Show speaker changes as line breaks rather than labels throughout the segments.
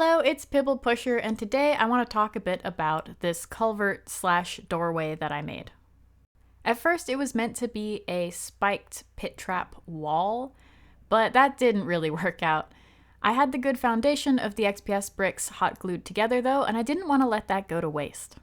Hello, it's Pibble Pusher, and today I want to talk a bit about this culvert / doorway that I made. At first it was meant to be a spiked pit trap wall, but that didn't really work out. I had the good foundation of the XPS bricks hot glued together though, and I didn't want to let that go to waste.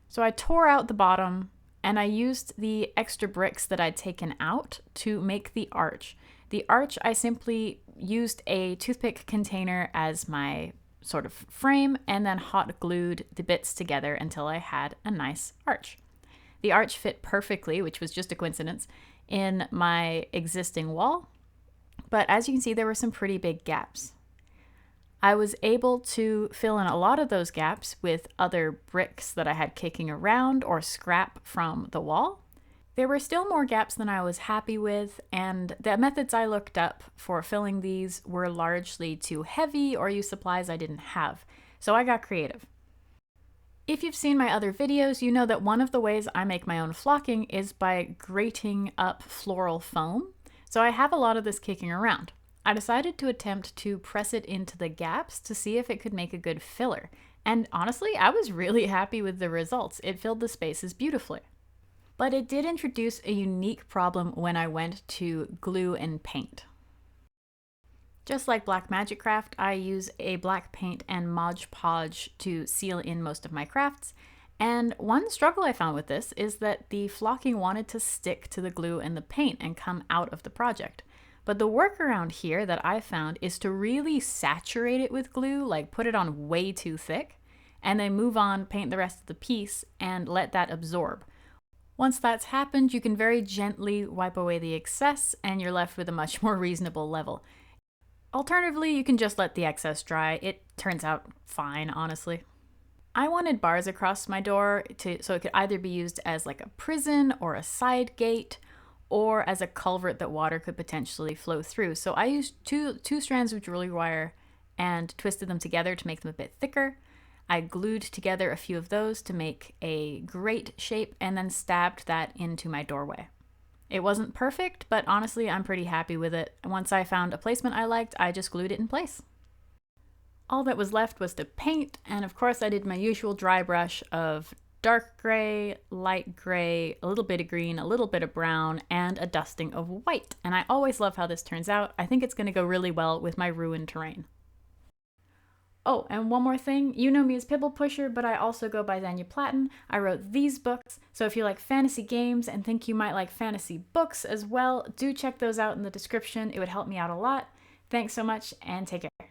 So I tore out the bottom, and I used the extra bricks that I'd taken out to make the arch. The arch, I simply used a toothpick container as my sort of frame and then hot glued the bits together until I had a nice arch. The arch fit perfectly, which was just a coincidence, in my existing wall, but as you can see, there were some pretty big gaps. I was able to fill in a lot of those gaps with other bricks that I had kicking around or scrap from the wall. There were still more gaps than I was happy with, and the methods I looked up for filling these were largely too heavy or use supplies I didn't have, so I got creative. If you've seen my other videos, you know that one of the ways I make my own flocking is by grating up floral foam, so I have a lot of this kicking around. I decided to attempt to press it into the gaps to see if it could make a good filler, and honestly, I was really happy with the results. It filled the spaces beautifully. But it did introduce a unique problem when I went to glue and paint. Just like Black Magic Craft, I use a black paint and Mod Podge to seal in most of my crafts, and one struggle I found with this is that the flocking wanted to stick to the glue and the paint and come out of the project. But the workaround here that I found is to really saturate it with glue, like put it on way too thick, and then move on, paint the rest of the piece, and let that absorb. Once that's happened, you can very gently wipe away the excess and you're left with a much more reasonable level. Alternatively, you can just let the excess dry. It turns out fine, honestly. I wanted bars across my door so it could either be used as like a prison or a side gate or as a culvert that water could potentially flow through. So I used two strands of jewelry wire and twisted them together to make them a bit thicker. I glued together a few of those to make a grate shape and then stabbed that into my doorway. It wasn't perfect, but honestly, I'm pretty happy with it. Once I found a placement I liked, I just glued it in place. All that was left was to paint, and of course I did my usual dry brush of dark gray, light gray, a little bit of green, a little bit of brown, and a dusting of white. And I always love how this turns out. I think it's going to go really well with my ruined terrain. Oh, and one more thing, you know me as Pibble Pusher, but I also go by Xenia Platten. I wrote these books, so if you like fantasy games and think you might like fantasy books as well, do check those out in the description. It would help me out a lot. Thanks so much, and take care.